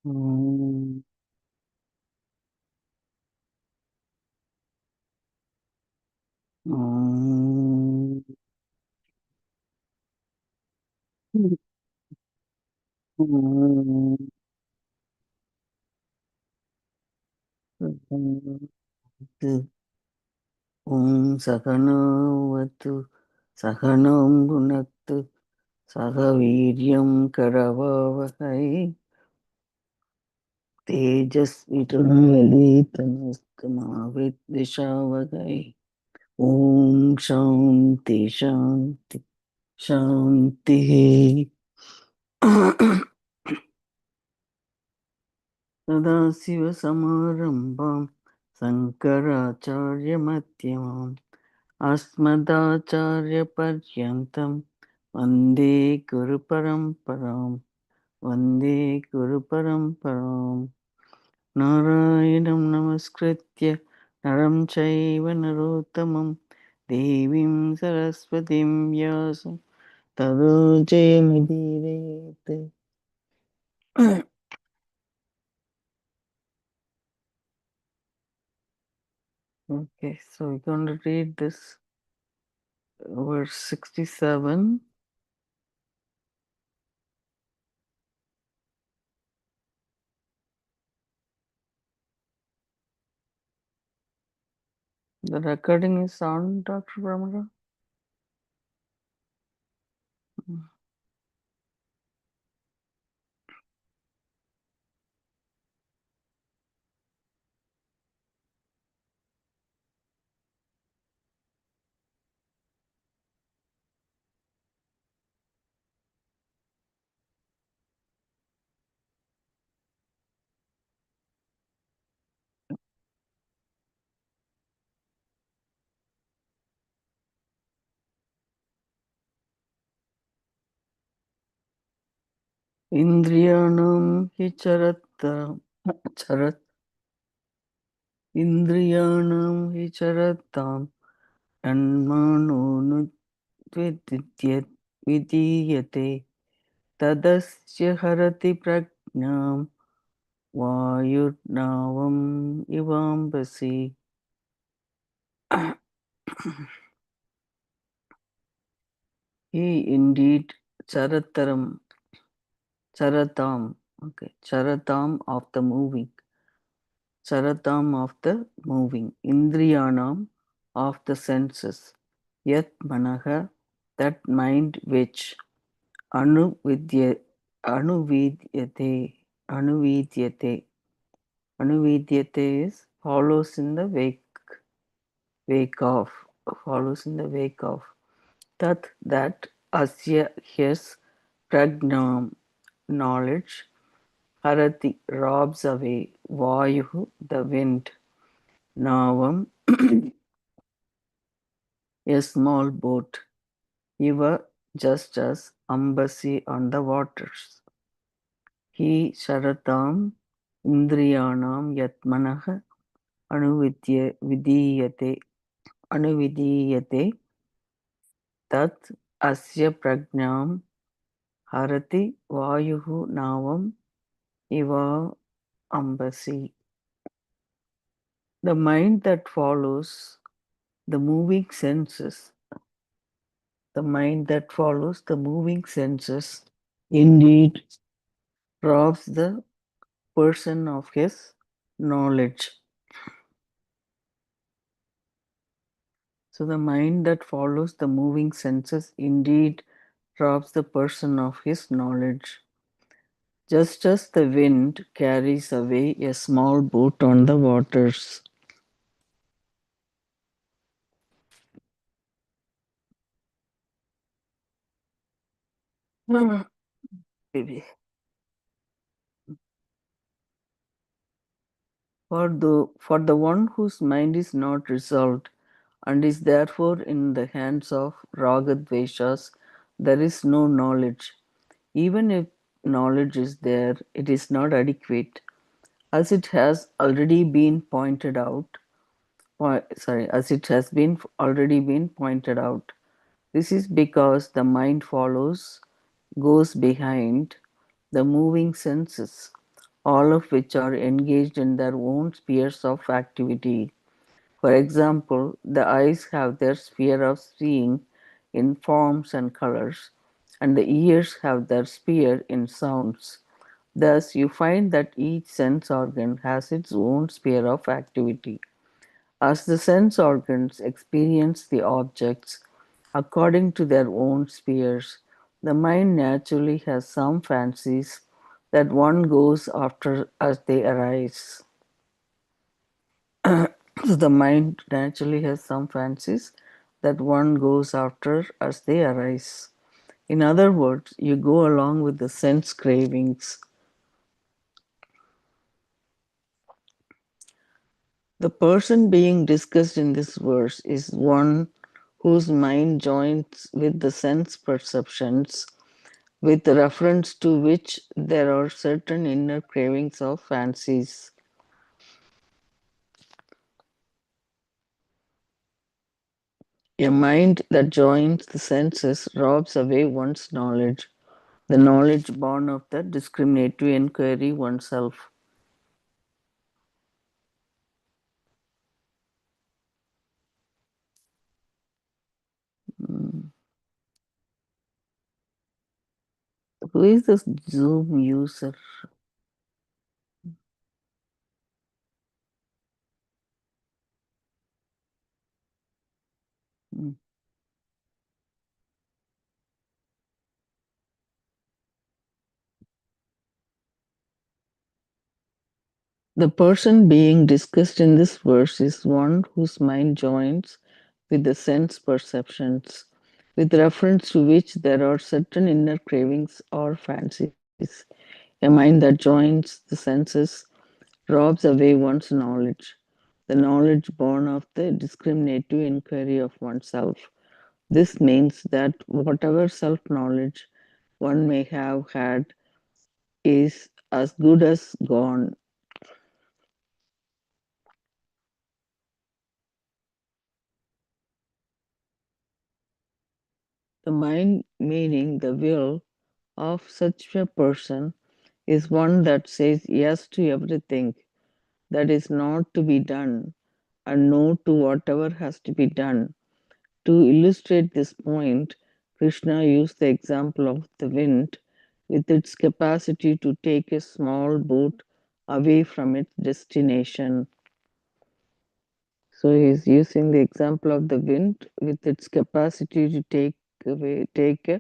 Mm, mm, mm, Om Sahanavatu Sahanam Bhunaktu Sahaviryam Karavavahai Tejasvitanavalitamastamavit Vishavahai Om Shanti Shanti Shanti Sadasivasamaramvam Sankaracharyamathyamam Asmadacharyaparyantam Vande Guru Paramparam Vande Guru Paramparam Narayanam Namaskritya Naram Chaiva Narottamam Devim Saraswatim Vyasam Tado Jayamudire. Okay, so we're going to read this verse 67. The recording is on, Dr. Brahmara. Indriyanam hi charat Indriyanam hi charatam Anmano nudvidyat vidiyate Tadasya harati prajnam Vayurnavam ivambasi. He indeed charataram charatam, okay, charatam of the moving, indriyanam of the senses, yat manaha, that mind which, anuvidya, anuvidyate, anuvidyate, anuvidyate is follows in the wake of, follows in the wake of, that asya his pragnam knowledge, harati robs away, vayu the wind, navam a small boat, iva just as ambasi on the waters. He sharatam indriyanam yatmanah vidiyate anuvidiyate tat asya pragnam harati vayuhu navam iva ambasi. The mind that follows the moving senses, the mind that follows the moving senses, indeed robs the person of his knowledge. So the mind that follows the moving senses indeed robs the person of his knowledge. Just as the wind carries away a small boat on the waters. Baby. For the one whose mind is not resolved and is therefore in the hands of ragadveshas, there is no knowledge. Even if knowledge is there, it is not adequate, as it has already been pointed out. As it has been already been pointed out. This is because the mind goes behind the moving senses, all of which are engaged in their own spheres of activity. For example, the eyes have their sphere of seeing in forms and colors, and the ears have their sphere in sounds. Thus, you find that each sense organ has its own sphere of activity. As the sense organs experience the objects according to their own spheres, the mind naturally has some fancies that one goes after as they arise. So the mind naturally has some fancies that one goes after as they arise. In other words, you go along with the sense cravings. The person being discussed in this verse is one whose mind joins with the sense perceptions, with reference to which there are certain inner cravings or fancies. A mind that joins the senses robs away one's knowledge, the knowledge born of the discriminative inquiry oneself. Mm. Who is this Zoom user? Mm. The person being discussed in this verse is one whose mind joins with the sense perceptions, with reference to which there are certain inner cravings or fancies. A mind that joins the senses robs away one's knowledge, the knowledge born of the discriminative inquiry of oneself. This means that whatever self knowledge one may have had is as good as gone. The mind, meaning the will of such a person, is one that says yes to everything that is not to be done and no to whatever has to be done. To illustrate this point, Krishna used the example of the wind with its capacity to take a small boat away from its destination. So he's using the example of the wind with its capacity to take a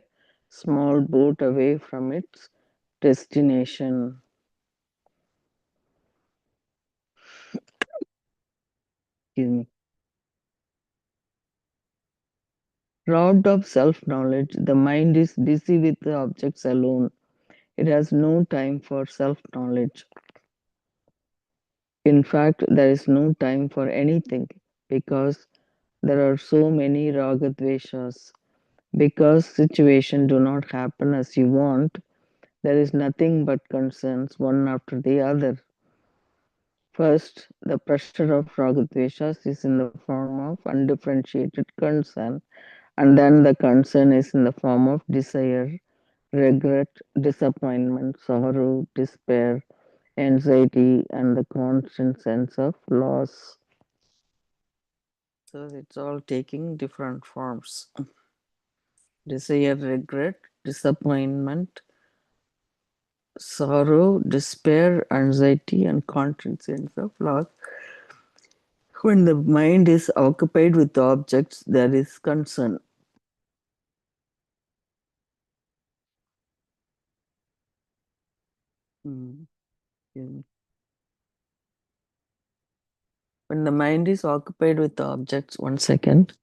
small boat away from its destination. Excuse me. Robbed of self knowledge, the mind is busy with the objects alone. It has no time for self knowledge. In fact, there is no time for anything because there are so many ragadveshas. Because situations do not happen as you want, there is nothing but concerns one after the other. First, the pressure of ragadveshas is in the form of undifferentiated concern, and then the concern is in the form of desire, regret, disappointment, sorrow, despair, anxiety, and the constant sense of loss. So it's all taking different forms: desire, regret, disappointment, sorrow, despair, anxiety, and constant sense of loss. When the mind is occupied with objects, there is concern. Mm, yeah. When the mind is occupied with objects, one second.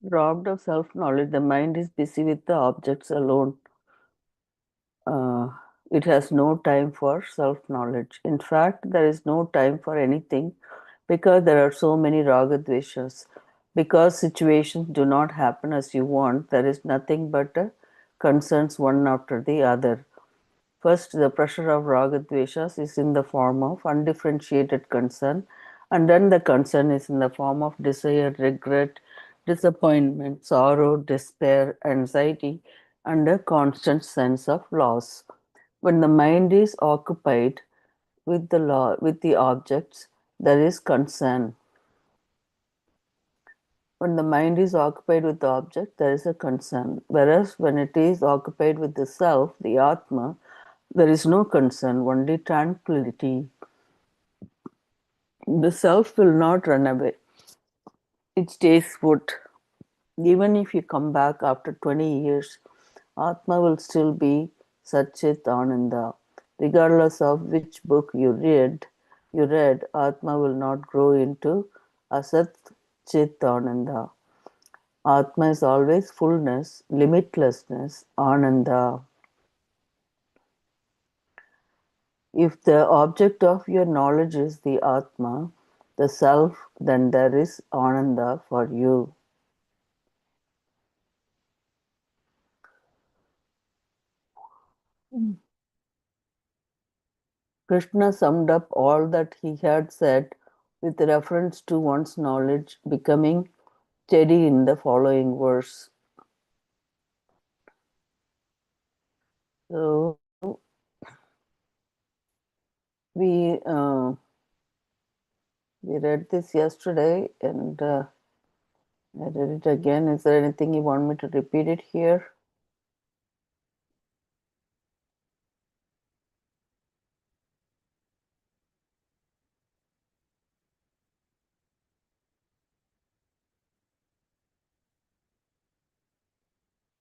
Robbed of self knowledge, the mind is busy with the objects alone. Uh, it has no time for self knowledge. In fact, there is no time for anything because there are so many raga dveshas. Because situations do not happen as you want, there is nothing but concerns one after the other. First, the pressure of raga dveshas is in the form of undifferentiated concern, and then the concern is in the form of desire, regret, disappointment, sorrow, despair, anxiety, and a constant sense of loss. When the mind is occupied with the objects, there is concern. When the mind is occupied with the object, there is a concern. Whereas when it is occupied with the self, the Atma, there is no concern, only tranquility. The self will not run away. It stays put. Even if you come back after 20 years, Atma will still be Satchit Ananda. Regardless of which book you read, Atma will not grow into Asat Chit Ananda. Atma is always fullness, limitlessness, Ananda. If the object of your knowledge is the Atma, the self, then there is Ananda for you. Krishna summed up all that he had said with reference to one's knowledge becoming steady in the following verse. So we uh, we read this yesterday, and I read it again. Is there anything you want me to repeat it here?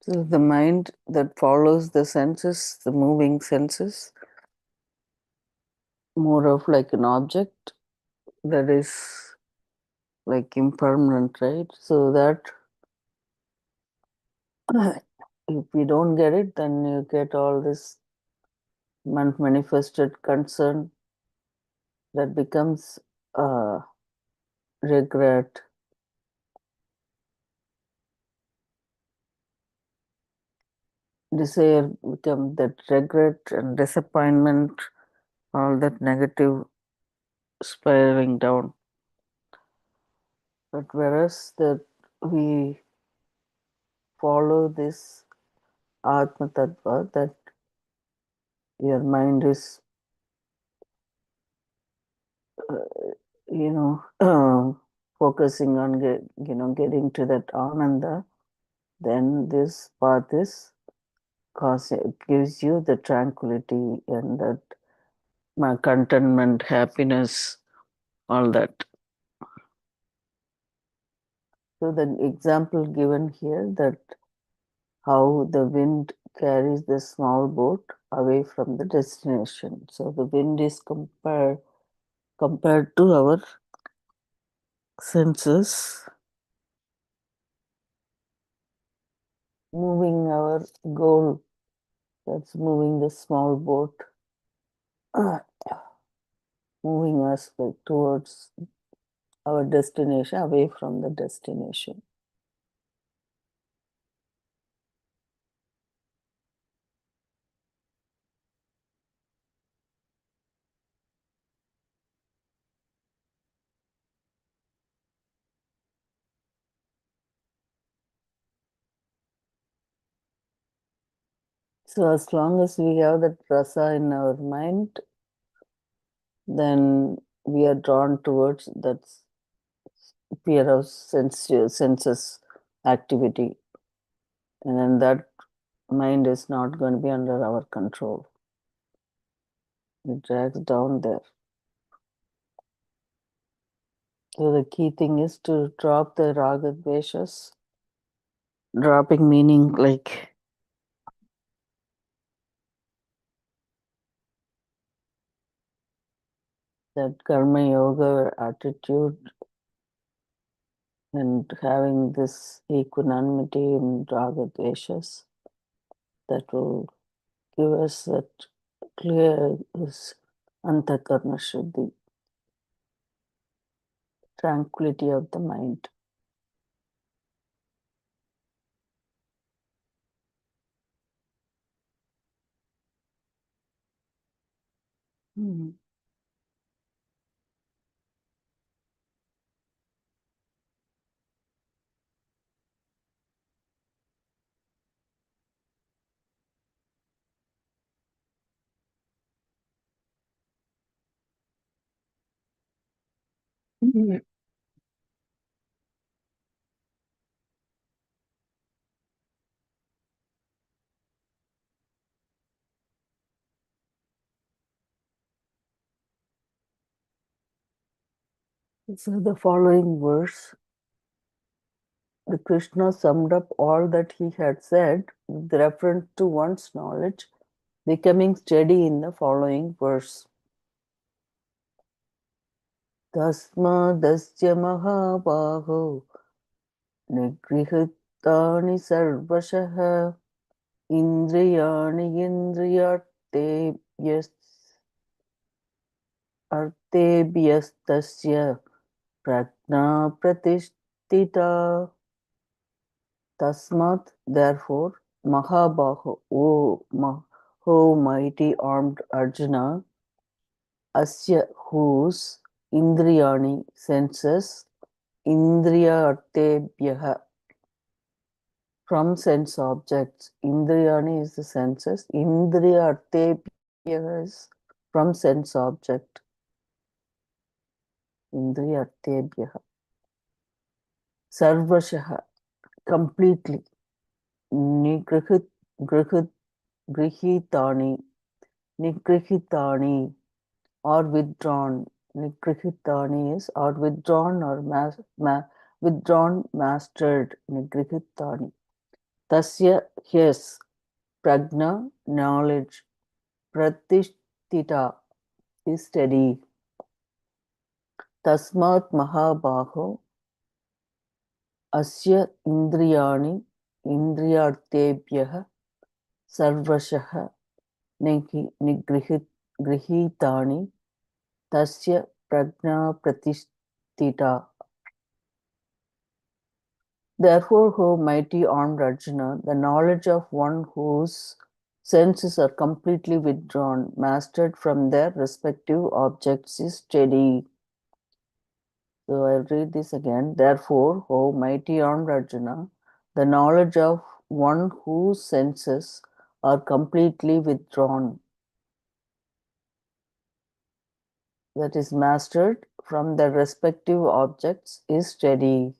So the mind that follows the senses, the moving senses, more of like an object that is like impermanent, right? So that if we don't get it, then you get all this manifested concern that becomes regret, desire become that regret and disappointment, all that negative spiraling down. But whereas that we follow this Atma Tattva, that your mind is, you know, focusing on getting to that Ananda, then this path is cause it gives you the tranquility and that contentment, happiness, all that. So the example given here that how the wind carries the small boat away from the destination. So the wind is compared to our senses, moving our goal, that's moving the small boat, moving us like towards our destination, away from the destination. So as long as we have that rasa in our mind, then we are drawn towards that fear of senses activity, and then that mind is not going to be under our control. It drags down there. So the key thing is to drop the raga dveshas. Dropping meaning like that karma yoga attitude and having this equanimity in raga dveshas, that will give us that clear this antakarna shuddhi, tranquility of the mind. Mm. Mhm. So the following verse, the Krishna summed up all that he had said with reference to one's knowledge, becoming steady in the following verse. Tasmadasya mahabaho nigrihitani sarvashah indriyani indriyartebhyas artebhyastasya prajna pratisthita. Tasmat, therefore, Mahabaho, O mighty armed Arjuna, Asya, whose Indriyani, senses, Indriya Artebhyaha, from sense objects. Indriyani is the senses, Indriya Artebhyaha is from sense object. Indriya Artebhyaha. Sarvashaha, completely. Nigrihit, grihit, grihitani, Nigrihitani, or withdrawn. Nigrihitani is or withdrawn or withdrawn, mastered. Nigrihitani. Tasya, his. Prajna, knowledge. Pratisthita is steady. Tasmat mahabaho. Asya indriyani. Indriyartebhyah. Sarvashah. Nigrihitani. Tasya prajna pratisthita. Therefore, O mighty armed Arjuna, the knowledge of one whose senses are completely withdrawn, mastered from their respective objects, is steady. So I'll read this again. Therefore, O mighty armed Arjuna, the knowledge of one whose senses are completely withdrawn, that is mastered from their respective objects, is steady.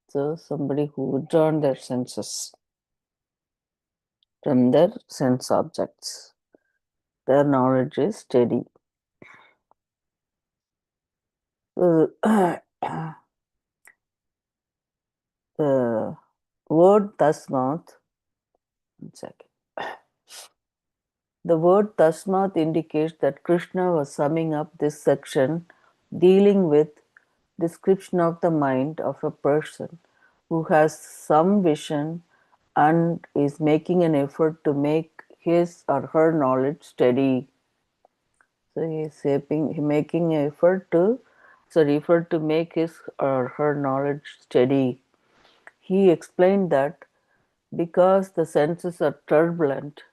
So somebody who withdrawn their senses from their sense objects, their knowledge is steady. The word tasmat, one second. The word tasmat indicates that Krishna was summing up this section dealing with description of the mind of a person who has some vision and is making an effort to make his or her knowledge steady. So he is making an effort to make his or her knowledge steady. He explained that because the senses are turbulent,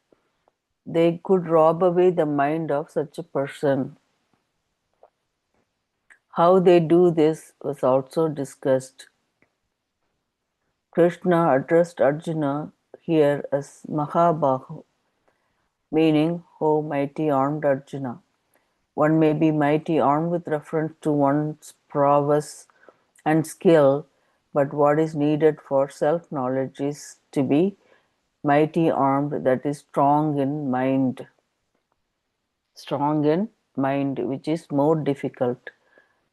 they could rob away the mind of such a person. How they do this was also discussed. Krishna addressed Arjuna here as Mahabahu, meaning, O mighty armed Arjuna. One may be mighty armed with reference to one's prowess and skill, but what is needed for self knowledge is to be mighty armed, that is strong in mind. Strong in mind, which is more difficult.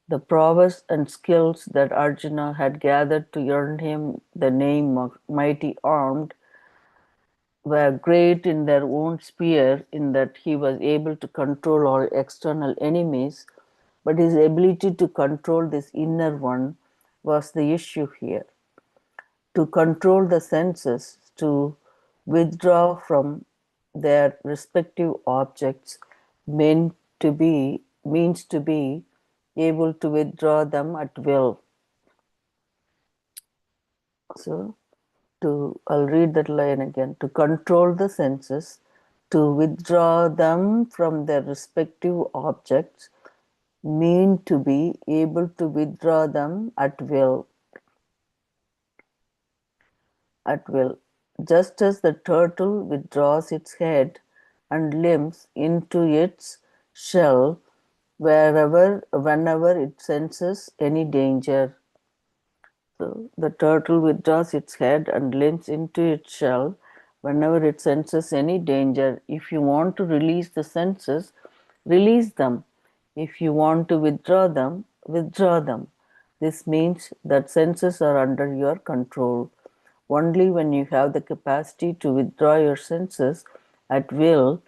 The prowess and skills that Arjuna had gathered to earn him the name of mighty armed were great in their own sphere, in that he was able to control all external enemies but his ability to control this inner one was the issue here. To control the senses, to withdraw from their respective objects meant to be means to be able to withdraw them at will. So I'll read that line again. To control the senses, to withdraw them from their respective objects mean to be able to withdraw them at will, just as the turtle withdraws its head and limbs into its shell whenever it senses any danger. So the turtle withdraws its head and limbs into its shell whenever it senses any danger. If you want to release the senses, release them. If you want to withdraw them, withdraw them. This means that senses are under your control. Only when you have the capacity to withdraw your senses at will,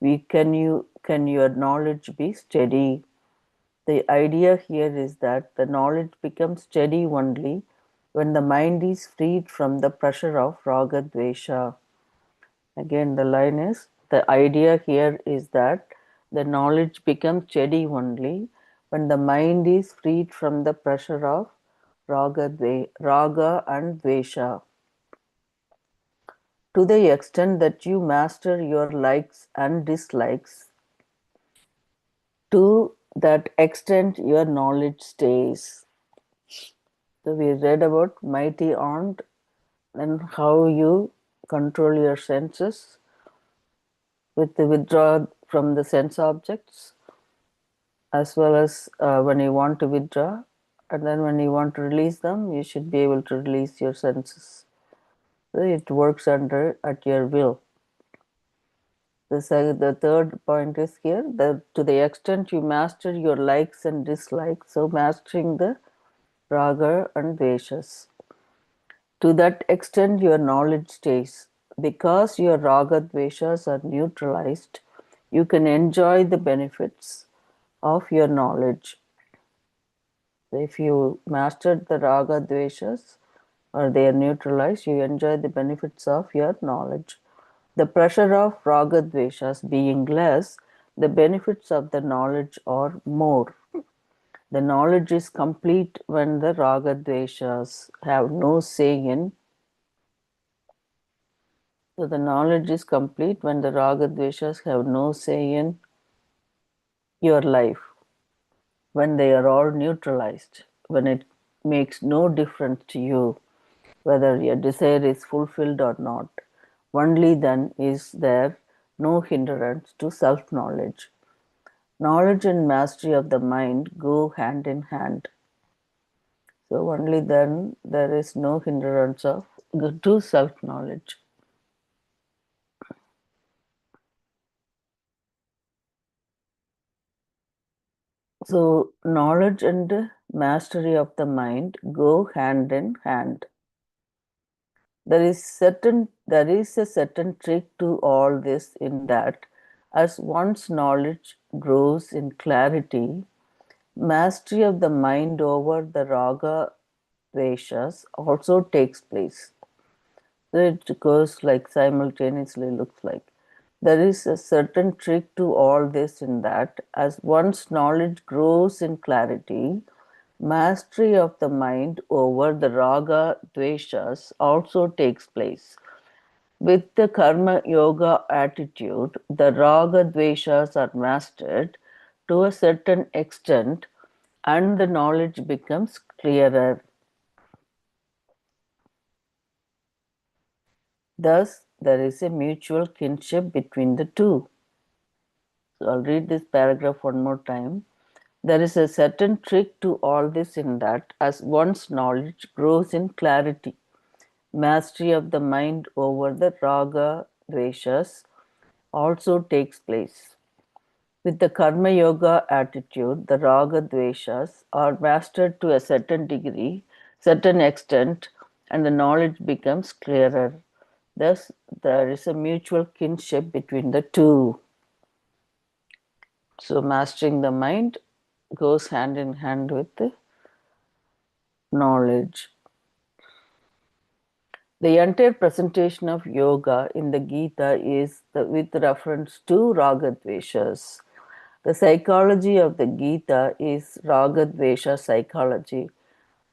can your knowledge be steady. The idea here is that the knowledge becomes steady only when the mind is freed from the pressure of raga dvesha. Again, the line is the idea here is that the knowledge becomes steady only when the mind is freed from the pressure of raga and dvesha. To the extent that you master your likes and dislikes, to that extent your knowledge stays. So we read about mighty aunt and how you control your senses with the withdrawal from the sense objects, as well as when you want to withdraw, and then when you want to release them, you should be able to release your senses. So it works under at your will. The third point is here that to the extent you master your likes and dislikes, so mastering the raga and dveshas. To that extent, your knowledge stays. Because your raga dveshas are neutralized, you can enjoy the benefits of your knowledge. If you mastered the raga dveshas or they are neutralized, you enjoy the benefits of your knowledge. The pressure of raga dveshas being less, the benefits of the knowledge are more. The knowledge is complete when the raga dveshas have no say in. So the knowledge is complete when the raga dveshas have no say in your life, when they are all neutralized, when it makes no difference to you whether your desire is fulfilled or not. Only then is there no hindrance to self knowledge. Knowledge and mastery of the mind go hand in hand. So only then there is no hindrance to self knowledge. So knowledge and mastery of the mind go hand in hand. There is a certain trick to all this in that as one's knowledge grows in clarity, mastery of the mind over the raga dveshas also takes place. So it goes like simultaneously, looks like. There is a certain trick to all this in that as one's knowledge grows in clarity, mastery of the mind over the raga dveshas also takes place. With the karma yoga attitude, the raga dveshas are mastered to a certain extent and the knowledge becomes clearer. Thus, there is a mutual kinship between the two. So, I'll read this paragraph one more time. There is a certain trick to all this in that as one's knowledge grows in clarity, mastery of the mind over the raga dveshas also takes place. With the karma yoga attitude, the raga dveshas are mastered to a certain degree, certain extent, and the knowledge becomes clearer. Thus, there is a mutual kinship between the two. So, mastering the mind goes hand in hand with the knowledge. The entire presentation of yoga in the Gita is with reference to ragadveshas. The psychology of the Gita is ragadvesha psychology,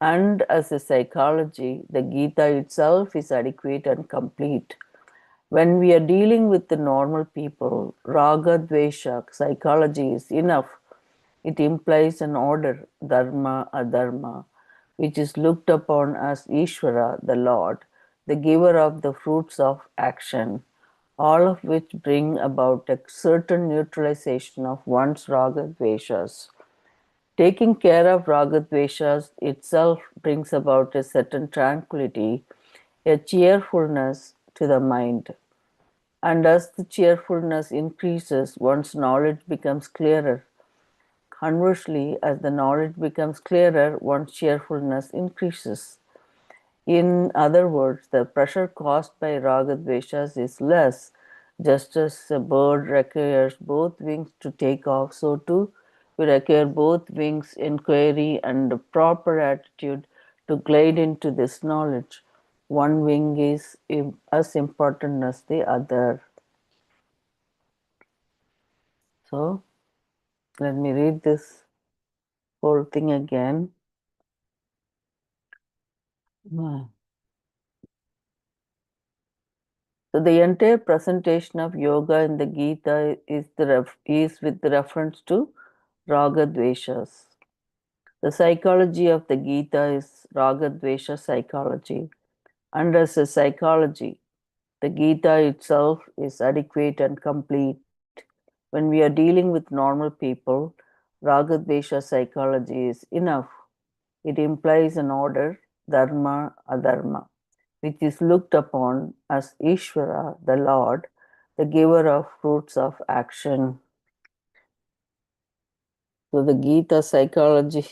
and as a psychology, the Gita itself is adequate and complete. When we are dealing with the normal people, ragadvesha psychology is enough. It implies an order, dharma, adharma, which is looked upon as Ishvara, the Lord, the giver of the fruits of action, all of which bring about a certain neutralization of one's ragadveshas. Taking care of ragadveshas itself brings about a certain tranquility, a cheerfulness to the mind. And as the cheerfulness increases, one's knowledge becomes clearer. Conversely, as the knowledge becomes clearer, one's cheerfulness increases. In other words, the pressure caused by ragadveshas is less. Just as a bird requires both wings to take off, so too we require both wings, inquiry, and a proper attitude to glide into this knowledge. One wing is as important as the other. So, let me read this whole thing again. So the entire presentation of yoga in the Gita is with reference to raga dveshas. The psychology of the Gita is raga dvesha psychology, and as a psychology, the Gita itself is adequate and complete. When we are dealing with normal people, raga dvesha psychology is enough. It implies an order, dharma, adharma, which is looked upon as Ishvara, the Lord, the giver of fruits of action. So the Gita psychology,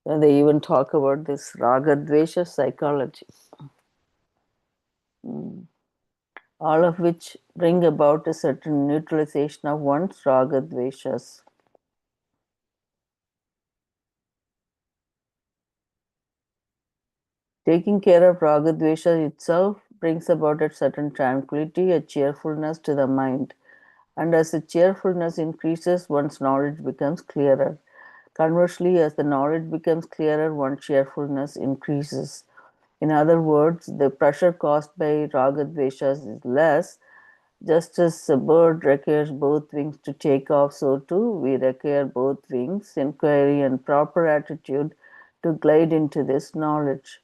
they even talk about this Ragadvesha psychology, all of which bring about a certain neutralization of one's Ragadveshas. Taking care of Ragadvesha itself brings about a certain tranquility, a cheerfulness to the mind. And as the cheerfulness increases, one's knowledge becomes clearer. Conversely, as the knowledge becomes clearer, one's cheerfulness increases. In other words, the pressure caused by ragadveshas is less. Just as a bird requires both wings to take off, so too we require both wings, inquiry, and proper attitude to glide into this knowledge.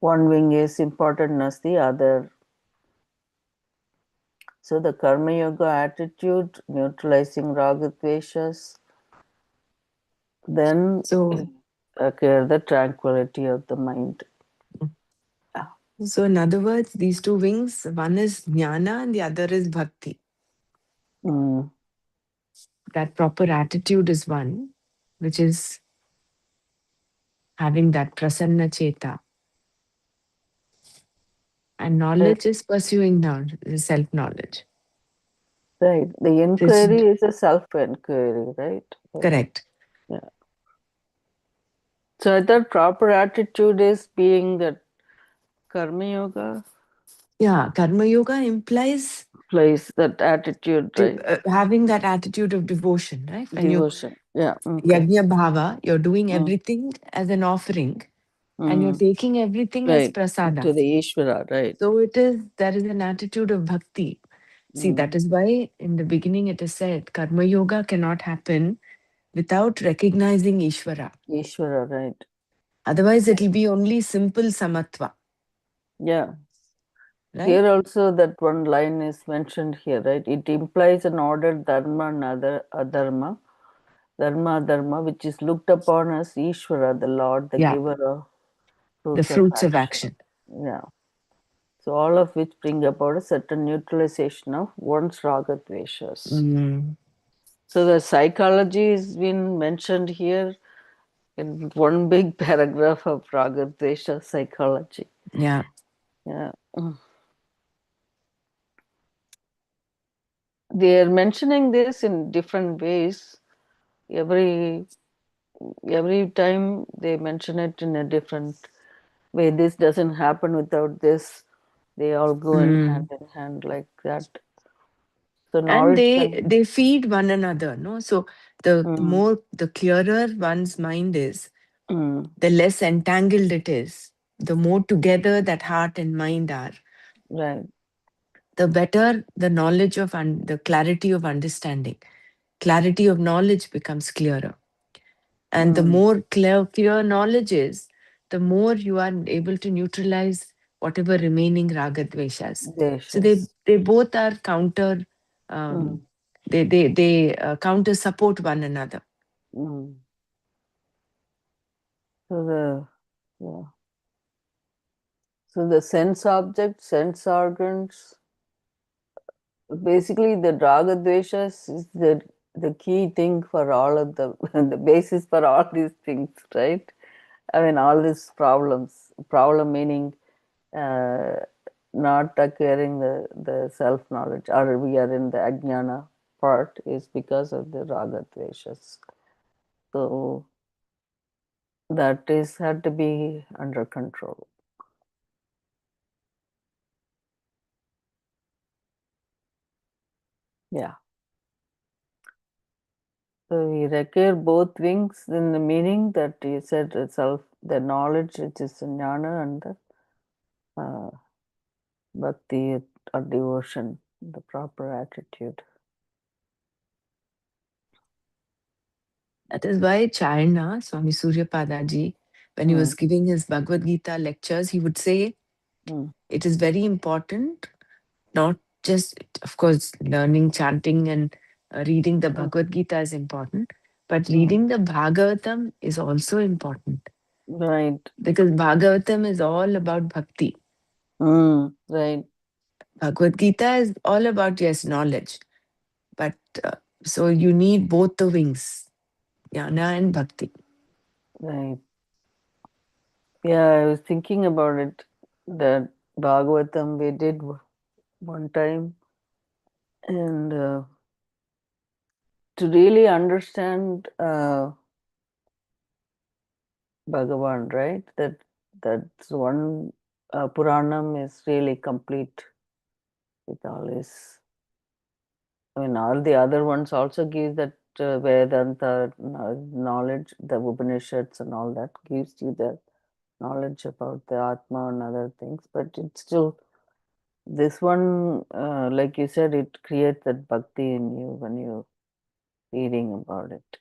One wing is important as the other. So the Karma Yoga attitude, neutralizing ragadveshas, then So, acquire the tranquility of the mind. so in other words, these two wings, one is jnana and the other is bhakti. Mm, That proper attitude is one, which is having that prasanna cheta. And right, knowledge is pursuing knowledge, self knowledge. right. The This inquiry is a self inquiry, right? Right. correct. Yeah. So I thought proper attitude is being that Karma Yoga Yeah, karma yoga implies plays that attitude, right? having that attitude of devotion, right? When you Devotion. Yeah. Okay. yajna bhava, you're doing Mm, everything as an offering and you're mm, taking everything as right. prasada. To the Ishvara, right? So it is, there is an attitude of bhakti. See, that Mm, is why in the beginning it is said karma yoga cannot happen without recognizing Ishvara. Ishvara, right? Otherwise, it will be only simple samatva, Yeah. right? Here also that one line is mentioned here, right? It implies an order dharma and other adharma, dharma dharma, which is looked upon as Ishvara, the Lord, the Yeah, giver of the fruits of fruits of action. action. Yeah. So all of which bring about a certain neutralization of one's ragadveshas. Mm, So the psychology has been mentioned here in one big paragraph of ragadvesha psychology. yeah. Yeah. they are mentioning this in different ways. Every every time they mention it in a different way. This doesn't happen without this. They all go Mm. in hand like that. So And knowledge they can. they feed one another, no? So the Mm, more, the clearer one's mind is, mm, the less entangled it is, the more together that heart and mind are, right. the better the knowledge of the clarity of understanding. Clarity of knowledge becomes clearer. And the Mm, more clear knowledge is, the more you are able to neutralize whatever remaining ragadveshas. So gracious. they both are counter, um, Mm, they counter support one another. mm. So the yeah. So the sense object, sense organs, basically the raga dveshas is the key thing for all of the the basis for all these things, right? I mean, all these problems. Problem meaning uh, not acquiring the self knowledge, or we are in the ajnana part, is because of the raga dveshas. So that is had to be under control. Yeah. So we require both wings in the meaning that you said itself, the knowledge which is jnana and the uh, bhakti or devotion, the proper attitude. That is why Chayana, Swami Surya Padaji, when he Mm, was giving his Bhagavad Gita lectures, he would say mm, it is very important, not just, of course, learning, chanting, and reading the mm, Bhagavad Gita is important, but mm. reading the Bhagavatam is also important, Right. because Bhagavatam is all about bhakti. Right. Bhagavad Gita is all about, yes, knowledge, but so you need both the wings, jnana and bhakti. Right. Yeah, I was thinking about it. That Bhagavatam we did one time, and to really understand Bhagavan, right? That's one Puranam is really complete with all his. I mean, all the other ones also give that Vedanta knowledge, the Upanishads and all that gives you the knowledge about the Atma and other things, but it's still this one, like you said, it creates that bhakti in you when you're reading about it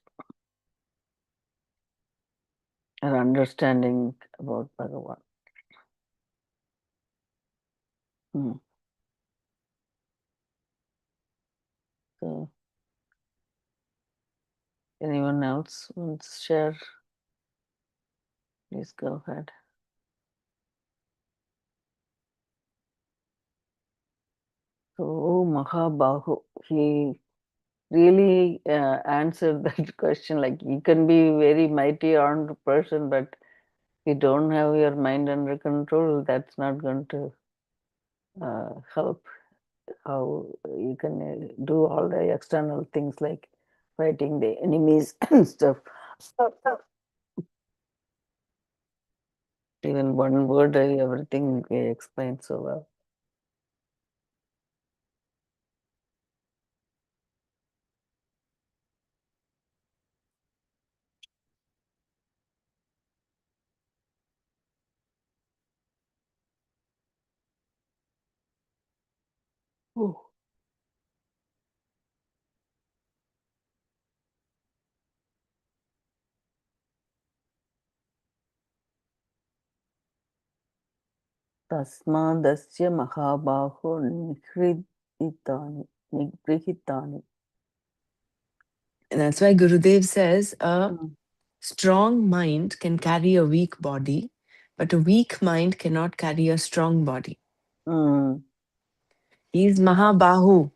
and understanding about Bhagavan. Hmm. So, anyone else wants to share? Please go ahead. So, oh, Mahabahu, he really answered that question. Like, you can be very mighty armed person, but if you don't have your mind under control, that's not going to help. How you can do all the external things like fighting the enemies and stuff. Even one word, everything explained so well. Oh. Tasmadasya mahabaho nigrihitani. And that's why Gurudev says a Mm. strong mind can carry a weak body, but a weak mind cannot carry a strong body. Mm. He's Mahabahu,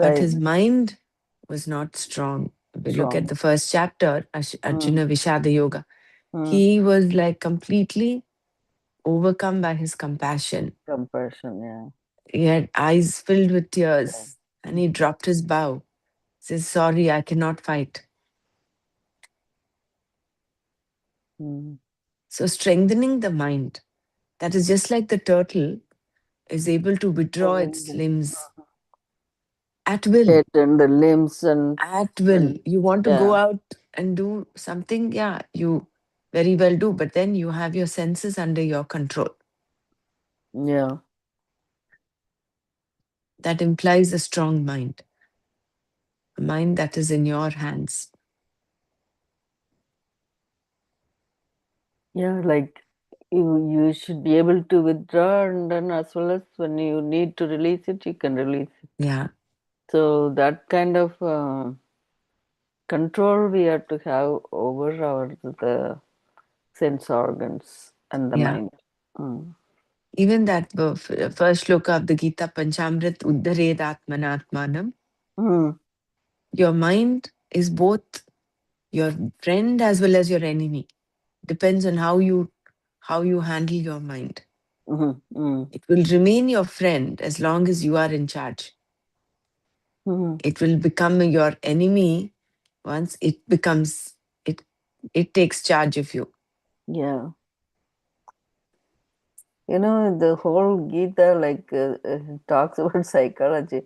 but Right, his mind was not strong. If we look at strong. the first chapter, Mm. Arjuna Vishada Yoga, Mm. he was like completely overcome by his compassion. Compassion, yeah. He had eyes filled with Yeah. tears. and he dropped his bow. Says, "Sorry, I cannot fight." Mm. So strengthening the mind, that is just like the turtle is able to withdraw Holding its the limbs at will. head and the limbs At will. and You want to go yeah, out and do something, yeah, you very well do, but then you have your senses under your control. yeah, That implies a strong mind, a mind that is in your hands. yeah. Like you should be able to withdraw, and then as well as when you need to release it, you can release it. Yeah, So that kind of control we have to have over our the sense organs and the yeah. mind. Mm. Even that first shloka of the Gita, Panchamrit Uddhared Atmanatmanam, Mm. your mind is both your friend as well as your enemy. Depends on how you handle your mind. Mm. Mm. It will remain your friend as long as you are in charge. Mm. It will become your enemy once it it takes charge of you. Yeah, the whole Gita like talks about psychology,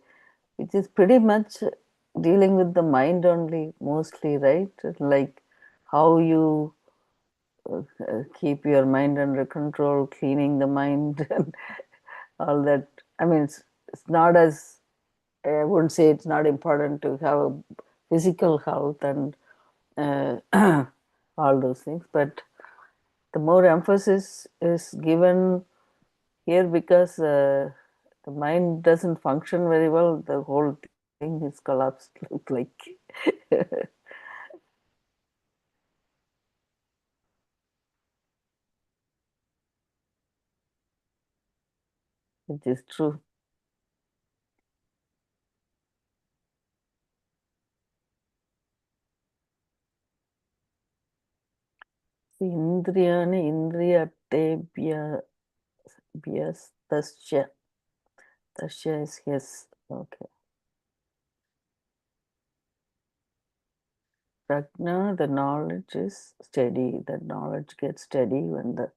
which is pretty much dealing with the mind only, mostly, right? Like how you keep your mind under control, cleaning the mind, and all that. I mean, it's not as I wouldn't say it's not important to have a physical health and uh, all those things, but the more emphasis is given here because the mind doesn't function very well. The whole thing is collapsed. Look like, which is true. Indriyani indriyatebhya tasya. Tasya is his. Okay. Prajna, the knowledge is steady. The knowledge gets steady when the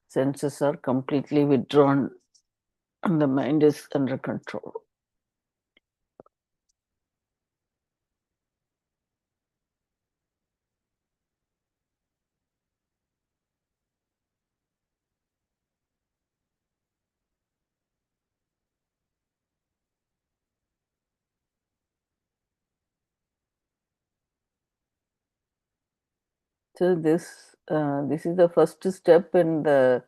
senses are completely withdrawn and the mind is under control. So this is the first step in the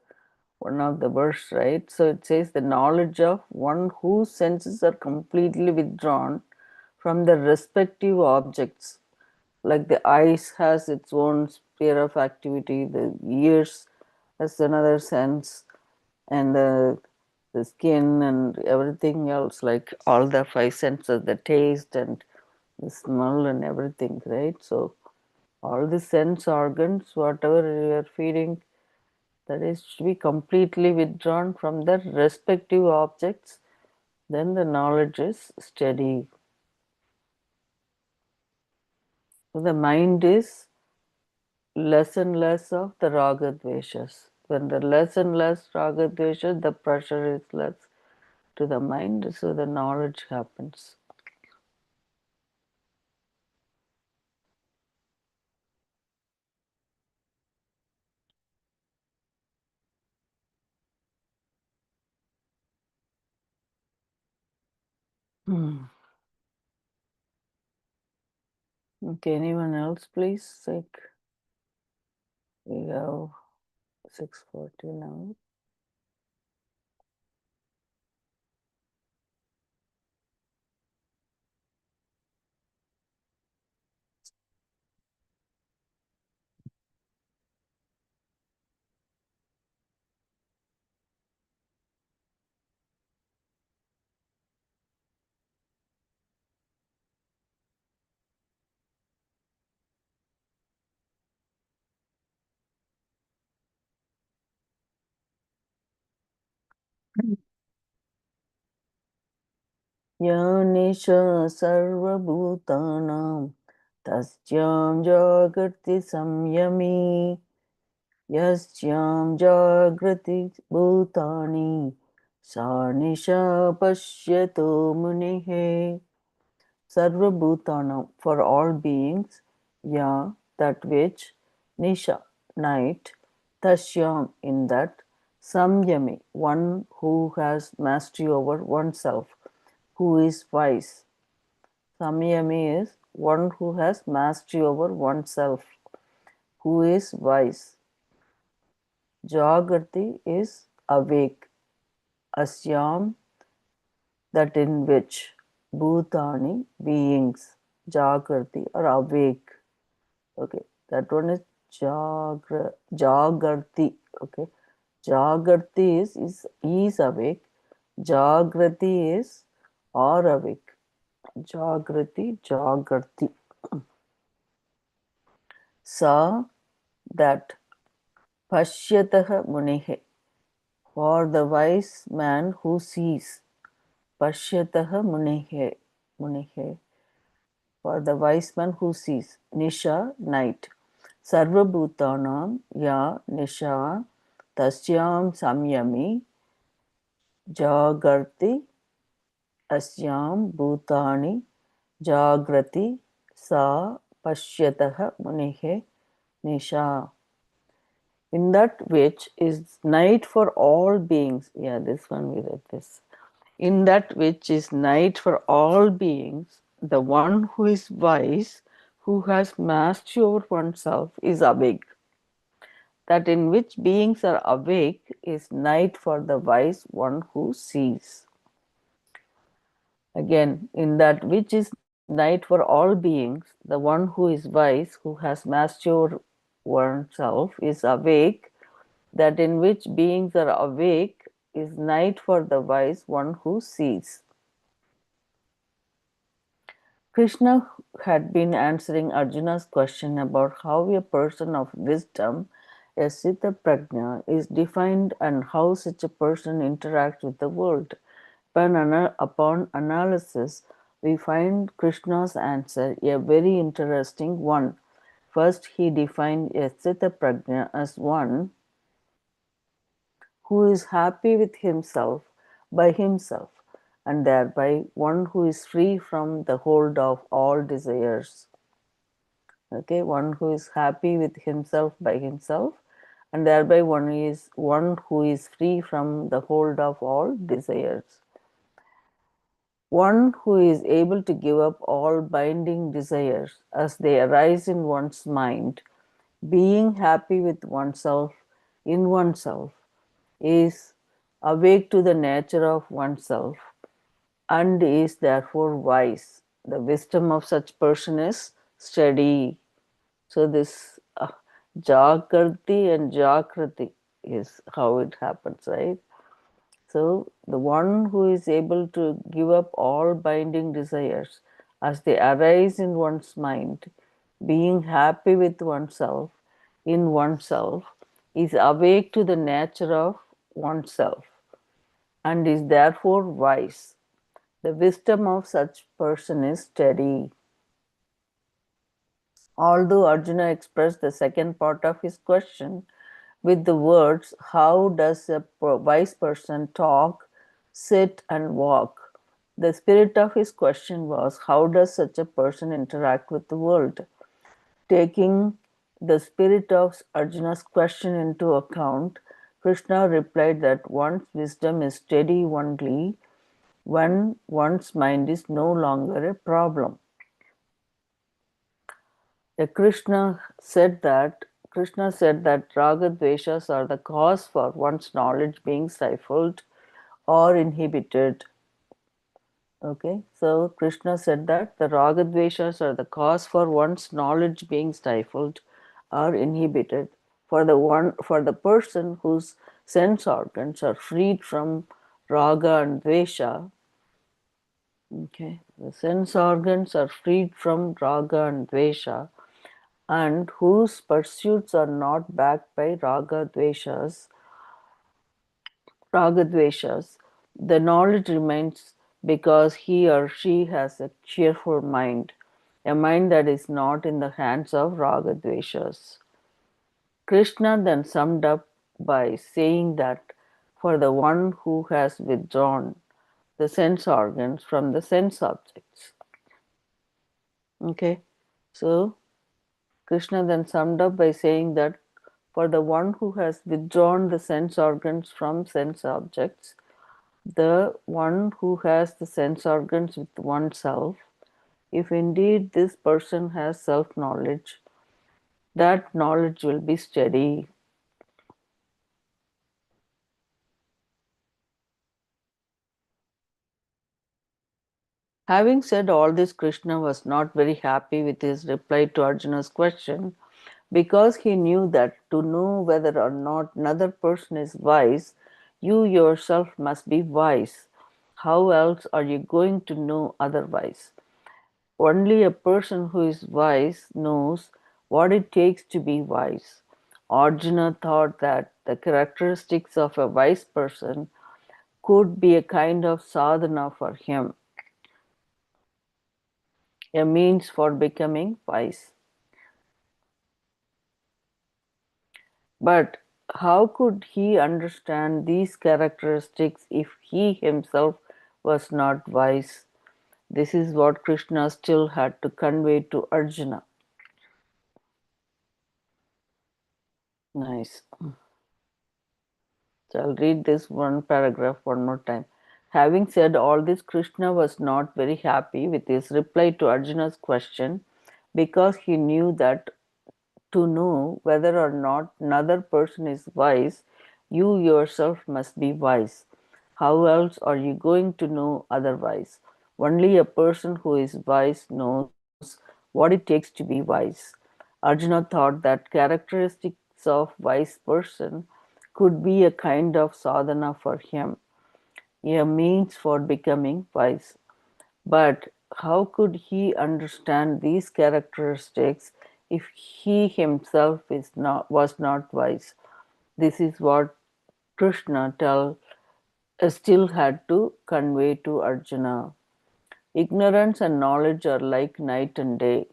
one of the verse, right? So it says the knowledge of one whose senses are completely withdrawn from the respective objects. Like the eyes has its own sphere of activity, the ears has another sense, and the skin and everything else, like all the five senses, the taste and the smell and everything, right? So all the sense organs, whatever you are feeling, that is to be completely withdrawn from the respective objects, then the knowledge is steady. So the mind is less and less of the raga dveshas. When the less and less raga dveshas, the pressure is less to the mind, so the knowledge happens. Hmm. Okay, anyone else, please? Like we have 6:40 now. या निशा सर्वभूतानां तस्यां जागर्ति संयमी यस्यां जागृति भूतानि सा निशा पश्यतो मुनिः. Sarva Bhutanam, for all beings, ya, that which, nisha, night, tashyam, in that, samyami, one who has mastery over oneself, who is wise. Samyami is one who has mastery over oneself, who is wise. Jagrati is awake. Asyam, that in which, Bhutani, beings, Jagrati, are awake. Okay, that one is Jagarti. Okay, Jagarti is awake. Jagrati is are awake. Jagrati, Jagarti. Sa, that Pashyatah Munihe, for the wise man who sees. Pashyatah Munihe, for the wise man who sees. Nisha, night. Sarvabhutanam ya nisha tasyam samyami jagarti asyam bhutani jagrati sa pashyatah munihe nisha. In that which is night for all beings. Yeah, this one we read this. In that which is night for all beings, the one who is wise, who has mastery over oneself, is awake. That in which beings are awake is night for the wise one who sees. Again, in that which is night for all beings, the one who is wise, who has mastery over oneself, is awake. That in which beings are awake is night for the wise one who sees. Krishna had been answering Arjuna's question about how a person of wisdom, a Sita Prajna, is defined and how such a person interacts with the world. Upon analysis, we find Krishna's answer a very interesting one. First, he defined a Sita Prajna as one who is happy with himself by himself, and thereby one who is free from the hold of all desires. Okay, one who is happy with himself by himself, and thereby one who is free from the hold of all desires. One who is able to give up all binding desires as they arise in one's mind. Being happy with oneself in oneself is awake to the nature of oneself and is therefore wise. The wisdom of such person is steady. So this Jagrati and Jakrati is how it happens, right? So the one who is able to give up all binding desires as they arise in one's mind, being happy with oneself in oneself, is awake to the nature of oneself and is therefore wise. The wisdom of such person is steady. Although Arjuna expressed the second part of his question with the words, how does a wise person talk, sit, and walk? The spirit of his question was, how does such a person interact with the world? Taking the spirit of Arjuna's question into account, Krishna replied that one's wisdom is steady only when one's mind is no longer a problem. Krishna said that raga dveshas are the cause for one's knowledge being stifled or inhibited. Okay, so Krishna said that the raga dveshas are the cause for one's knowledge being stifled or inhibited. For the person whose sense organs are freed from raga and dvesha, okay, the sense organs are freed from raga and dvesha, and whose pursuits are not backed by raga dveshas, the knowledge remains because he or she has a cheerful mind, a mind that is not in the hands of ragadveshas. Krishna then summed up by saying that for the one who has withdrawn the sense organs from the sense objects. Okay, so Krishna then summed up by saying that for the one who has withdrawn the sense organs from sense objects, the one who has the sense organs with oneself, if indeed this person has self knowledge, that knowledge will be steady. Having said all this, Krishna was not very happy with his reply to Arjuna's question because he knew that to know whether or not another person is wise, you yourself must be wise. How else are you going to know otherwise? Only a person who is wise knows what it takes to be wise. Arjuna thought that the characteristics of a wise person could be a kind of sadhana for him, a means for becoming wise. But how could he understand these characteristics if he himself was not wise? This is what Krishna still had to convey to Arjuna. Nice. So I'll read this one paragraph one more time. Having said all this, Krishna was not very happy with his reply to Arjuna's question because he knew that to know whether or not another person is wise, you yourself must be wise. How else are you going to know otherwise? Only a person who is wise knows what it takes to be wise. Arjuna thought that characteristics of wise person could be a kind of sadhana for him, a means for becoming wise. But how could he understand these characteristics if he himself was not wise? This is what Krishna still had to convey to Arjuna. Ignorance and knowledge are like night and day.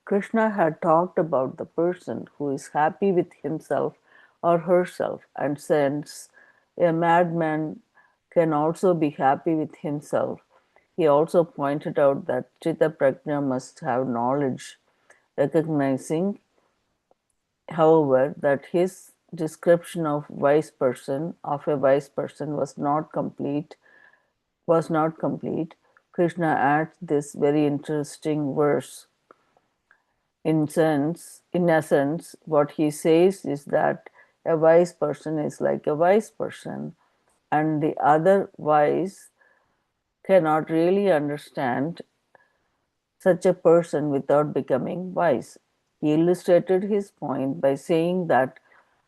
Krishna had talked about the person who is happy with himself or herself, and since a madman can also be happy with himself, he also pointed out that Chitta Prajna must have knowledge, recognizing, however, that his description of a wise person was not complete. Krishna adds this very interesting verse. In essence, what he says is that a wise person is like a wise person, and the other wise cannot really understand such a person without becoming wise. He illustrated his point by saying that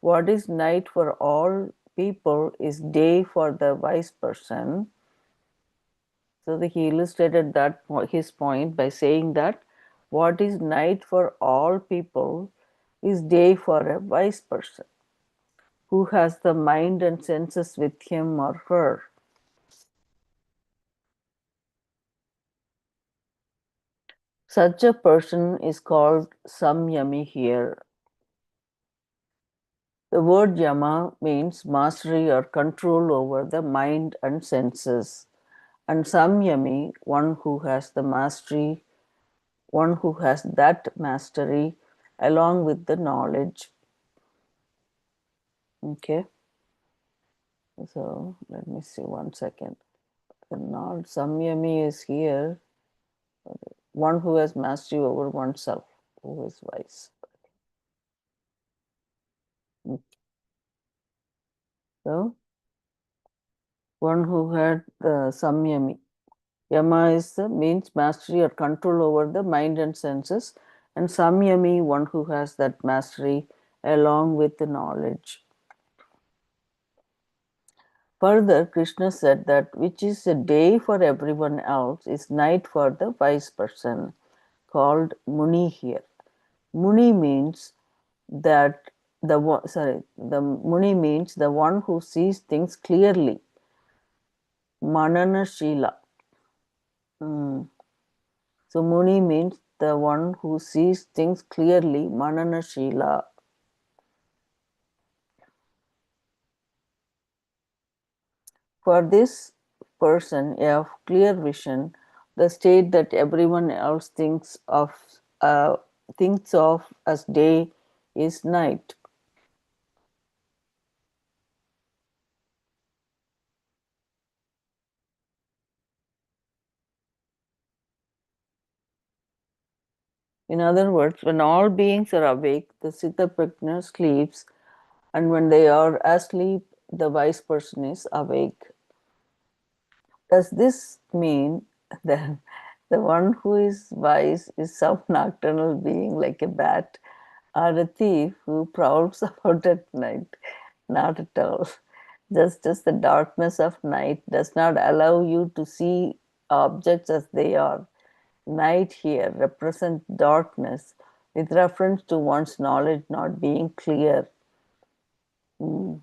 what is night for all people is day for the wise person. So he illustrated his point by saying that what is night for all people is day for a wise person who has the mind and senses with him or her. Such a person is called samyami here. The word yama means mastery or control over the mind and senses, and samyami, one who has that mastery along with the knowledge. Okay, so let me see 1 second. The not samyami is here, one who has mastery over oneself, who is wise. So, one who had the samyami. Yama means mastery or control over the mind and senses, and samyami, one who has that mastery along with the knowledge. Further, Krishna said that which is a day for everyone else is night for the wise person, called Muni here. Muni means that the Muni means the one who sees things clearly. Manana Shila. Hmm. So Muni means the one who sees things clearly, Manana Shila. For this person, a clear vision, the state that everyone else thinks of as day is night. In other words, when all beings are awake, the Siddha sleeps, and when they are asleep, the wise person is awake. Does this mean that the one who is wise is some nocturnal being like a bat or a thief who prowls about at night? Not at all. Just as the darkness of night does not allow you to see objects as they are, night here represents darkness with reference to one's knowledge not being clear. Mm.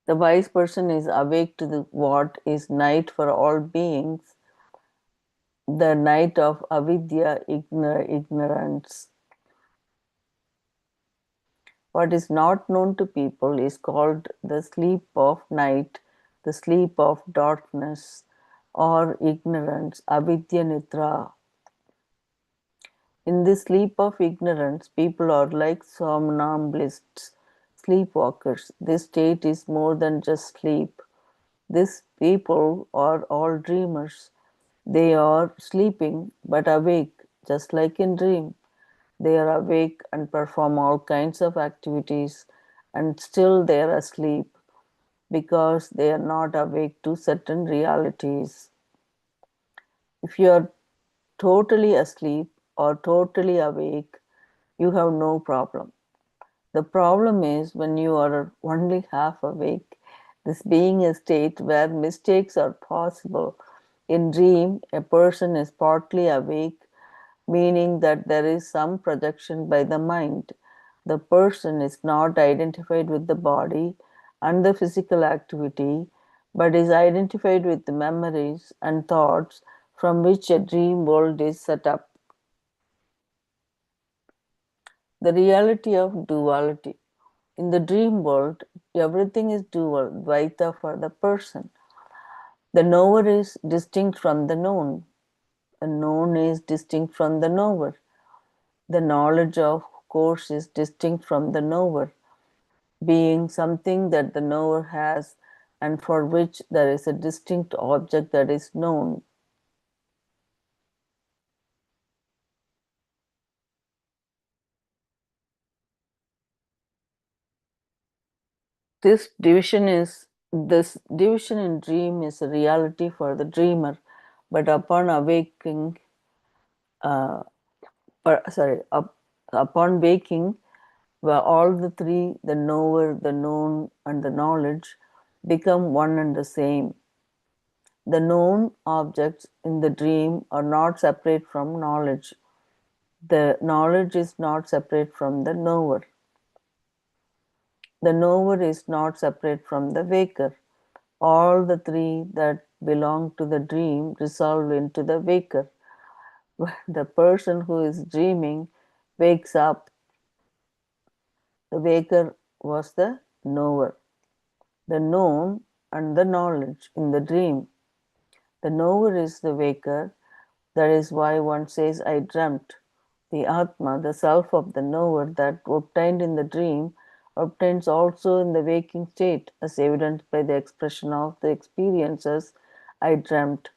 The wise person is awake to what is night for all beings, the night of avidya, ignorance. What is not known to people is called the sleep of night, the sleep of darkness, or ignorance, avidya nidra. In this sleep of ignorance, people are like somnambulists, sleepwalkers. This state is more than just sleep. These people are all dreamers. They are sleeping but awake, just like in dream. They are awake and perform all kinds of activities, and still they are asleep because they are not awake to certain realities. If you are totally asleep or totally awake, you have no problem. The problem is when you are only half awake, this being a state where mistakes are possible. In dream, a person is partly awake, meaning that there is some projection by the mind. The person is not identified with the body and the physical activity, but is identified with the memories and thoughts from which a dream world is set up. The reality of duality. In the dream world, everything is dual, Dvaita for the person. The knower is distinct from the known. The known is distinct from the knower. The knowledge, of course, is distinct from the knower, being something that the knower has and for which there is a distinct object that is known. This division in dream is a reality for the dreamer, but upon awaking, uh, upon waking, where all the three, the knower, the known, and the knowledge, become one and the same. The known objects in the dream are not separate from knowledge. The knowledge is not separate from the knower. The knower is not separate from the waker. All the three that belong to the dream resolve into the waker. When the person who is dreaming wakes up, the waker was the knower, the known, and the knowledge in the dream. The knower is the waker. That is why one says, I dreamt. The Atma, the self of the knower that obtained in the dream, obtains also in the waking state, as evidenced by the expression of the experiences. I dreamt.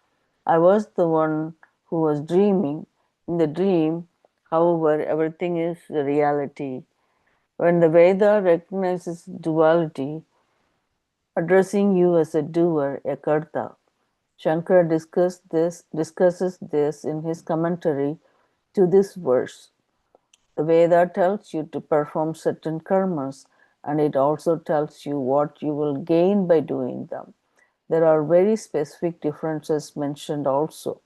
I was the one who was dreaming. In the dream, however, everything is the reality. When the Veda recognizes duality, addressing you as a doer, a karta, Shankara discusses this in his commentary to this verse. The Veda tells you to perform certain karmas, and it also tells you what you will gain by doing them. There are very specific differences mentioned also.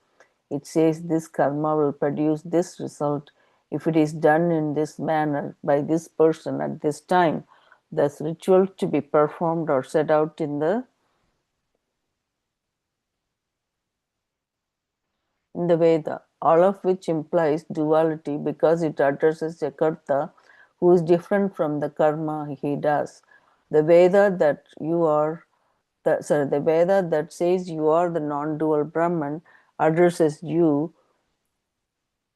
It says this karma will produce this result if it is done in this manner by this person at this time. Thus, ritual to be performed or set out in the in the Veda, all of which implies duality because it addresses a karta who is different from the karma he does. The Veda that you are the Veda that says you are the non-dual Brahman addresses you.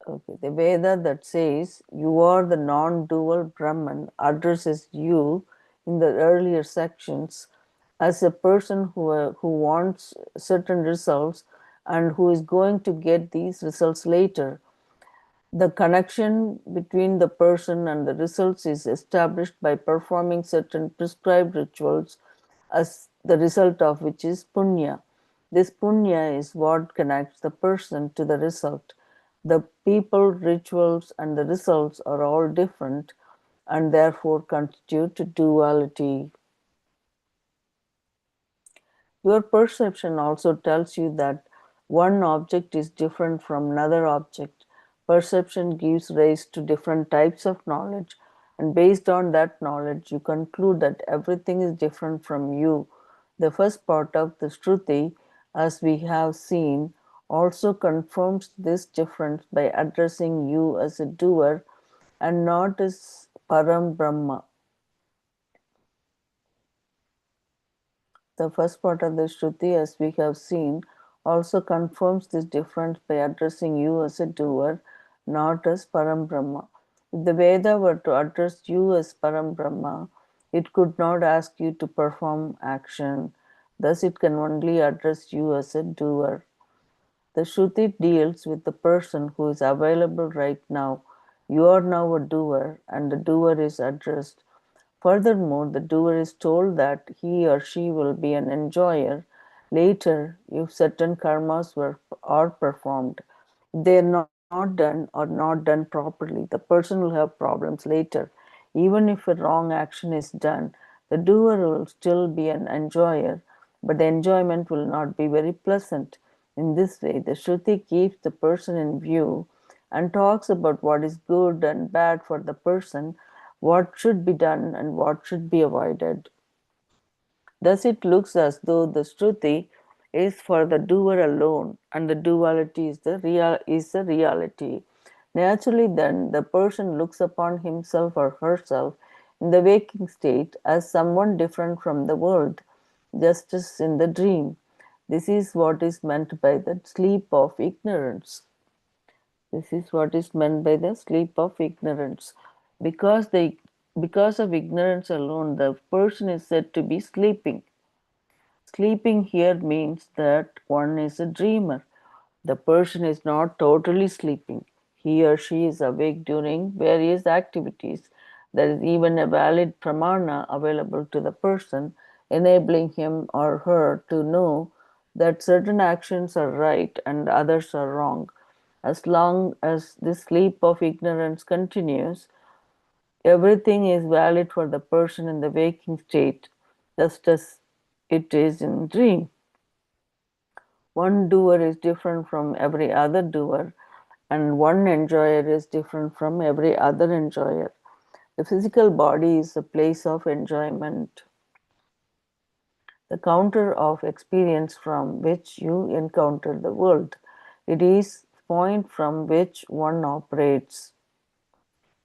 Okay, the Veda that says you are the non-dual Brahman addresses you in the earlier sections as a person who wants certain results and who is going to get these results later. The connection between the person and the results is established by performing certain prescribed rituals, as the result of which is punya. This punya is what connects the person to the result. The people, rituals, and the results are all different and therefore constitute duality. Your perception also tells you that one object is different from another object. Perception gives rise to different types of knowledge, and based on that knowledge, you conclude that everything is different from you. The first part of the Shruti, as we have seen, also confirms this difference by addressing you as a doer and not as Param Brahma. The first part of the Shruti, as we have seen, also confirms this difference by addressing you as a doer, not as Param Brahma. If the Veda were to address you as Param Brahma, it could not ask you to perform action. Thus, it can only address you as a doer. The Shruti deals with the person who is available right now. You are now a doer, and the doer is addressed. Furthermore, the doer is told that he or she will be an enjoyer later if certain karmas are performed. If they are not done or not done properly, the person will have problems later. Even if a wrong action is done, the doer will still be an enjoyer, but the enjoyment will not be very pleasant. In this way, the Shruti keeps the person in view and talks about what is good and bad for the person, what should be done and what should be avoided. Thus, it looks as though the Shruti is for the doer alone, and the duality is the reality. Naturally, then, the person looks upon himself or herself in the waking state as someone different from the world, just as in the dream. This is what is meant by the sleep of ignorance. This is what is meant by the sleep of ignorance. Because the because of ignorance alone, the person is said to be sleeping. Sleeping here means that one is a dreamer. The person is not totally sleeping. He or she is awake during various activities. There is even a valid pramana available to the person, enabling him or her to know that certain actions are right and others are wrong. As long as this sleep of ignorance continues, everything is valid for the person in the waking state, just as it is in dream. One doer is different from every other doer, and one enjoyer is different from every other enjoyer. The physical body is a place of enjoyment, the counter of experience from which you encounter the world. It is point from which one operates.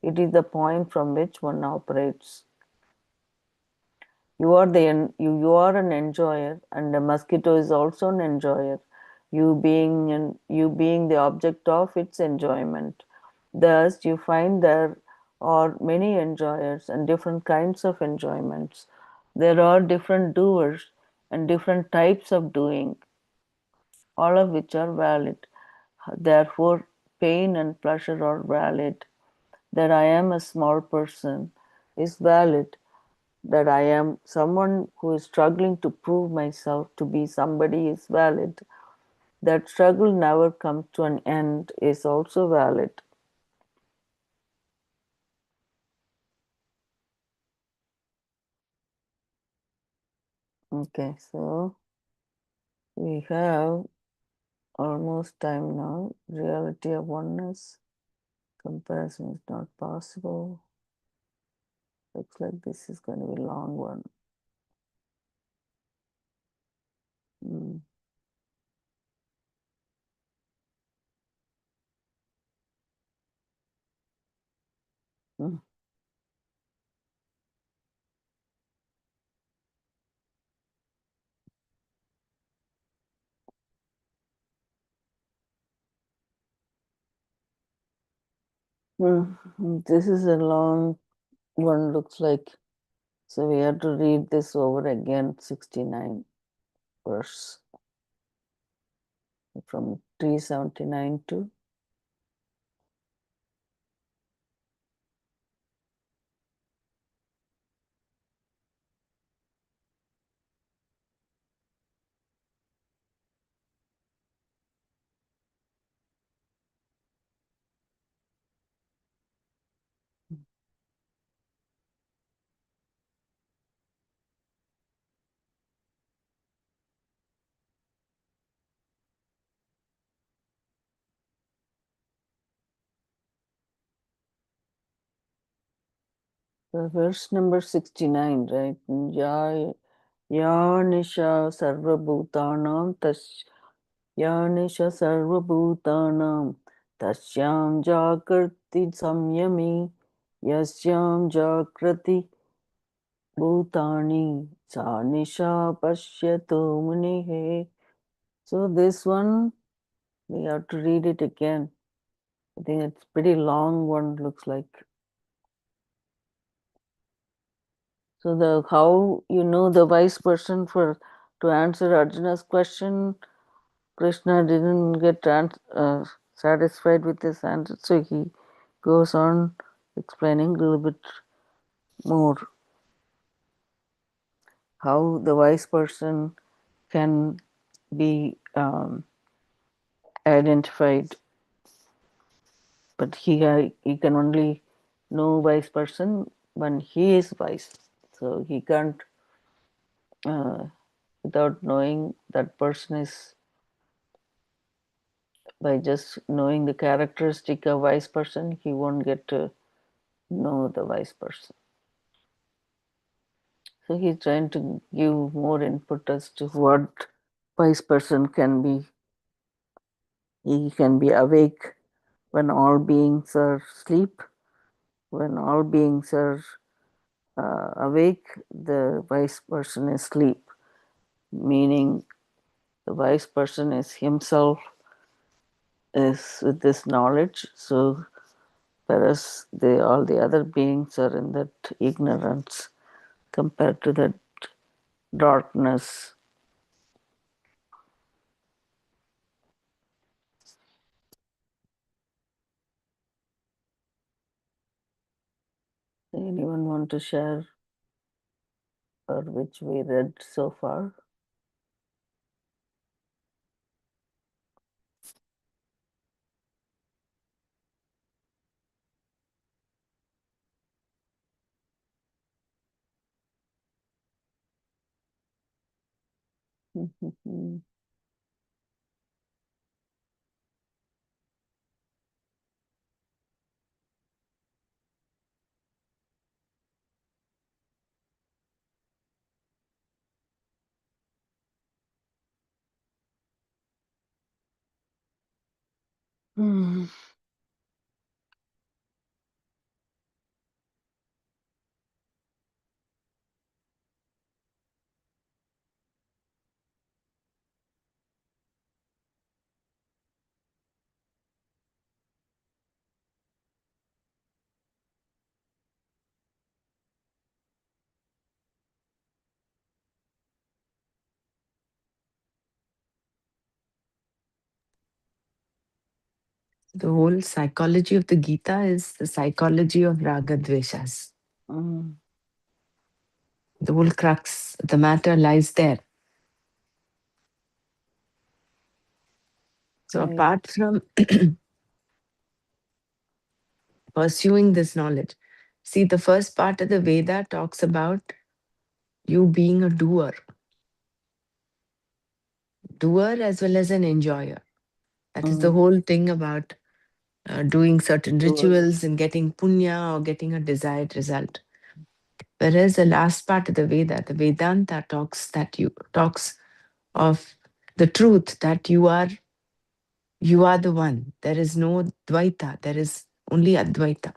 It is the point from which one operates. You are an enjoyer, and the mosquito is also an enjoyer. You being the object of its enjoyment. Thus, you find there are many enjoyers and different kinds of enjoyments. There are different doers and different types of doing, all of which are valid. Therefore, pain and pleasure are valid. That I am a small person is valid. That I am someone who is struggling to prove myself to be somebody is valid. That struggle never comes to an end is also valid. Okay, so we have almost time now. Reality of oneness. Comparison is not possible. Looks like this is going to be a long one. Mm. This is a long one, looks like. So we have to read this over again, 69 verse from 379 to verse number 69, right? Ya Nisha Sarvabhutanam Ya Nisha Sarvabhutanam Tasyam Jagrati Samyami Yasyam Jagrati Bhutani Sa Nisha Pashyatu Munihe. So this one we have to read it again. I think it's pretty long one, looks like. So the how you know the wise person for to answer Arjuna's question, Krishna didn't get satisfied with his answer, so he goes on explaining a little bit more how the wise person can be identified, but he can only know wise person when he is wise. So he can't uh, without knowing that person is by just knowing the characteristic of wise person, he won't get to know the wise person. So he's trying to give more input as to what wise person can be. He can be awake when all beings are asleep. When all beings are awake, the wise person is asleep, meaning the wise person is himself is with this knowledge. So whereas all the other beings are in that ignorance compared to that darkness. Anyone want to share or which we read so far? The whole psychology of the Gita is the psychology of raga dveshas. Mm, The whole crux, the matter lies there. So right. apart from pursuing this knowledge, see, the first part of the Veda talks about you being a doer as well as an enjoyer. That is the Mm, whole thing about doing certain sure. rituals and getting punya or getting a desired result. Whereas the last part of the Veda, the Vedanta talks of the truth that you are the one. There is no Dvaita. There is only Advaita.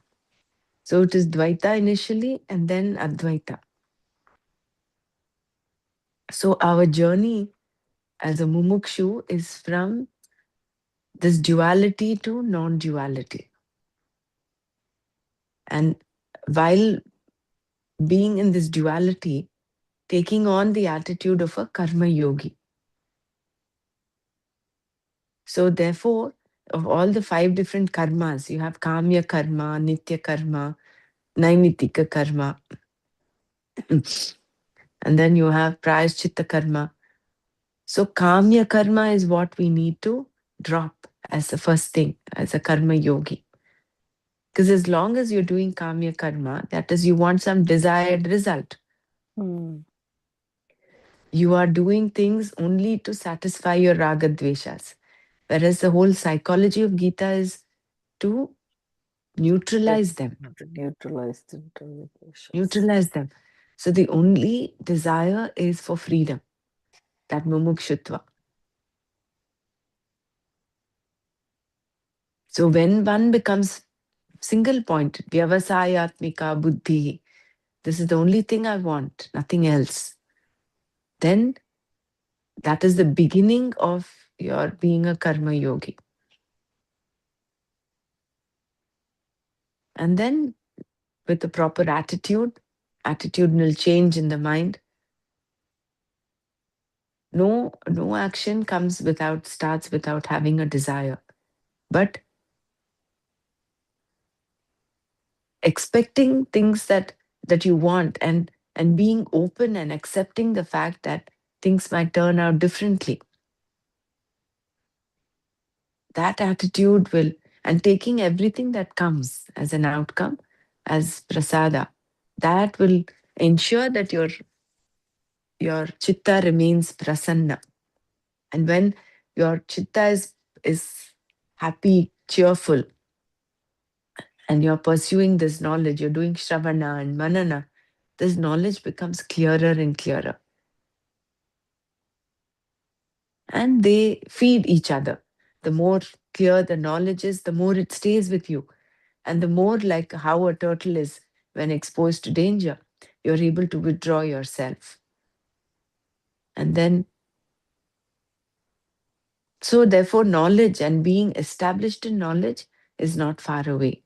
So it is Dvaita initially and then Advaita. So our journey as a mumukshu is from this duality to non-duality. And while being in this duality, taking on the attitude of a karma yogi. So, therefore, of all the 5 different karmas, you have kamya karma, nitya karma, naimitika karma, and then you have prayaschitta karma. So, kamya karma is what we need to drop as the first thing, as a karma yogi. Because as long as you're doing kamya karma, that is, you want some desired result. Mm. You are doing things only to satisfy your raga dveshas. Whereas the whole psychology of Gita is to Yes, neutralize them, to neutralize the interpretations. neutralize them. So the only desire is for freedom, that mumukshutva. So when one becomes single point, vyavasayatmika buddhi, this is the only thing I want, nothing else, then that is the beginning of your being a karma yogi. And then with the proper attitude, attitudinal change in the mind, no action comes without starts without having a desire. But expecting things that you want, and being open and accepting the fact that things might turn out differently, that attitude will, and taking everything that comes as an outcome as prasada, that will ensure that your chitta remains prasanna. And when your chitta is happy, cheerful, and you're pursuing this knowledge, you're doing shravana and manana, this knowledge becomes clearer and clearer. And they feed each other. The more clear the knowledge is, the more it stays with you. And the more, like how a turtle is when exposed to danger, you're able to withdraw yourself. And then, so therefore, knowledge and being established in knowledge is not far away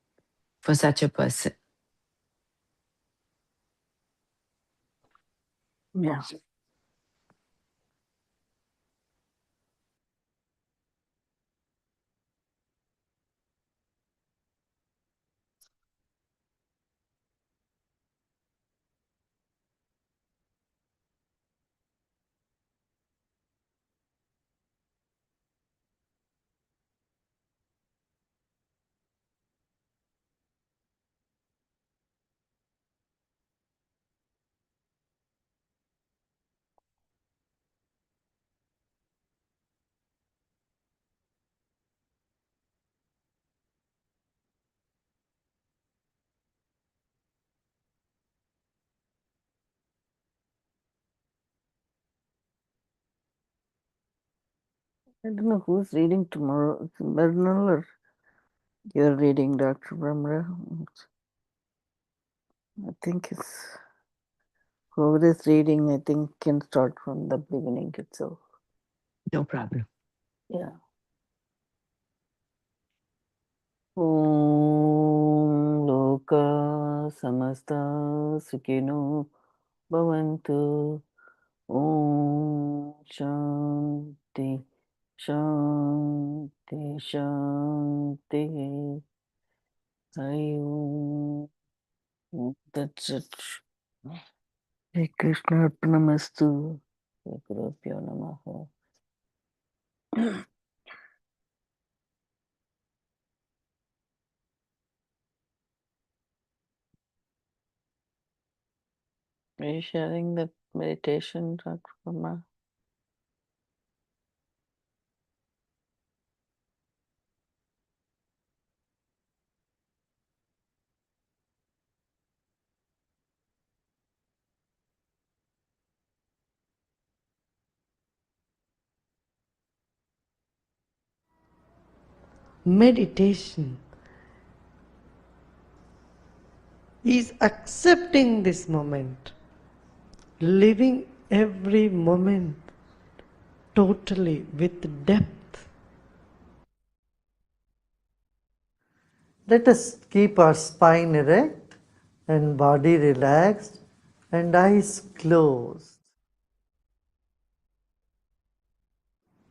for such a person. Yeah. I don't know who's reading tomorrow. It's Bernal or you're reading, Dr. Brahmara. I think it's whoever is reading, I think can start from the beginning itself. No problem. Yeah. Om Loka Samasta Sukhino Bhavantu. Om Shanti Shanti Shanti. Hari Om. That's it. Hey Krishna Arpanamastu. Hey Gurubhyo Namaha. Are you sharing the meditation, Dr. Brahma? Meditation is accepting this moment, living every moment totally with depth. Let us keep our spine erect and body relaxed and eyes closed.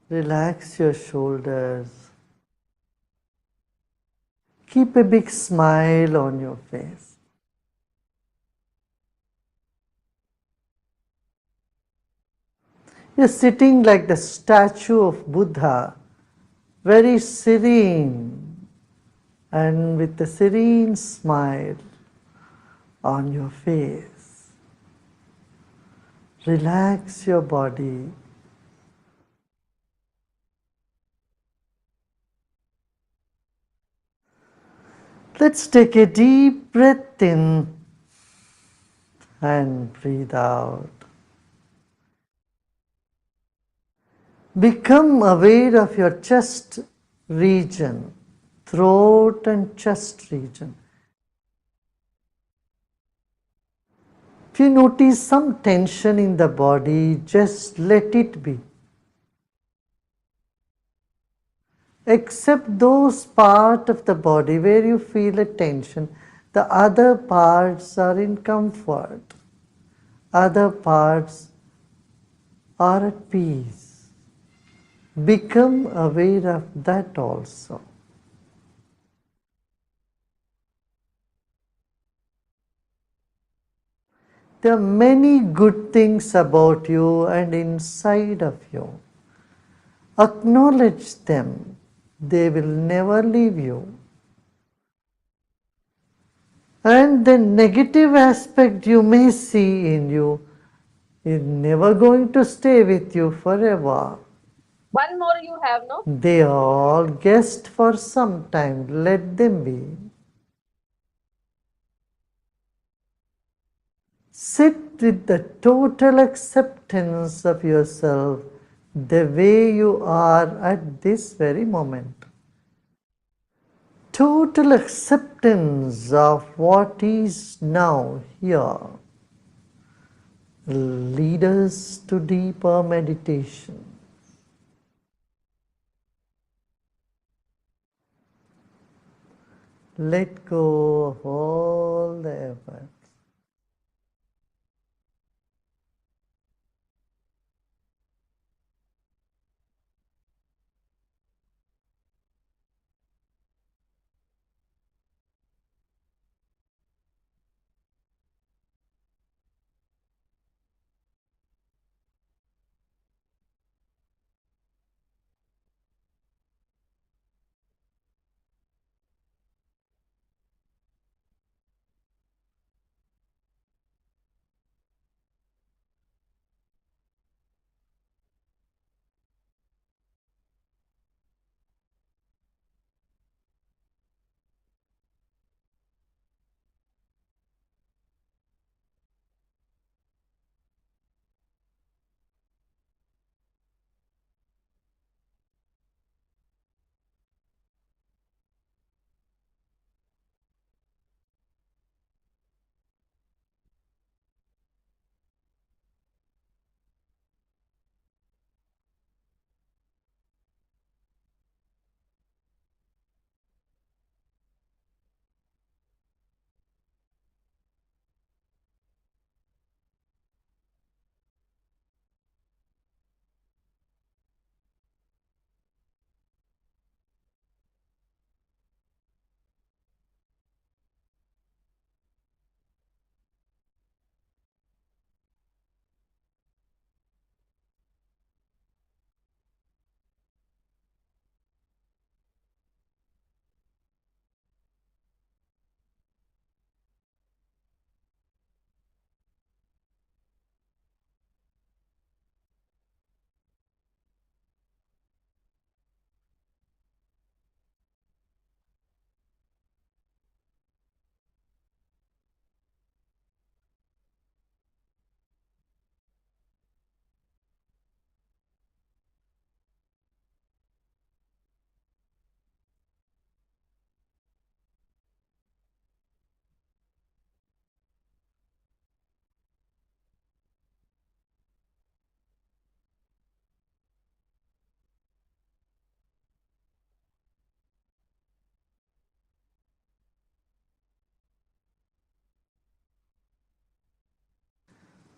Relax your shoulders. Keep a big smile on your face. You're sitting like the statue of Buddha, very serene and with a serene smile on your face. Relax your body. Let's take a deep breath in and breathe out. Become aware of your chest region, throat and chest region. If you notice some tension in the body, just let it be. Except those parts of the body where you feel a tension, the other parts are in comfort. Other parts are at peace. Become aware of that also. There are many good things about you and inside of you. Acknowledge them. They will never leave you. And the negative aspect you may see in you is never going to stay with you forever. One more you have, no? They are all guests for some time. Let them be. Sit with the total acceptance of yourself the way you are at this very moment. Total acceptance of what is now here lead us to deeper meditation. Let go of all the effort.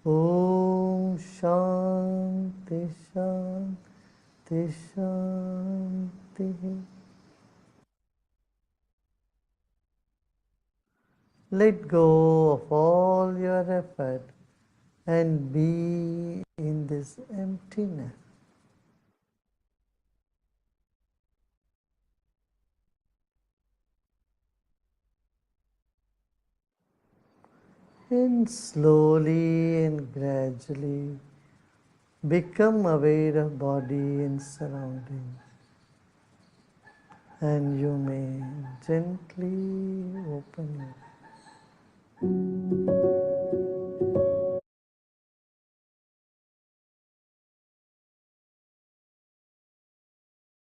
Om Shanti Shanti Shanti. Let go of all your effort and be in this emptiness. And slowly and gradually become aware of body and surroundings. And you may gently open your eyes.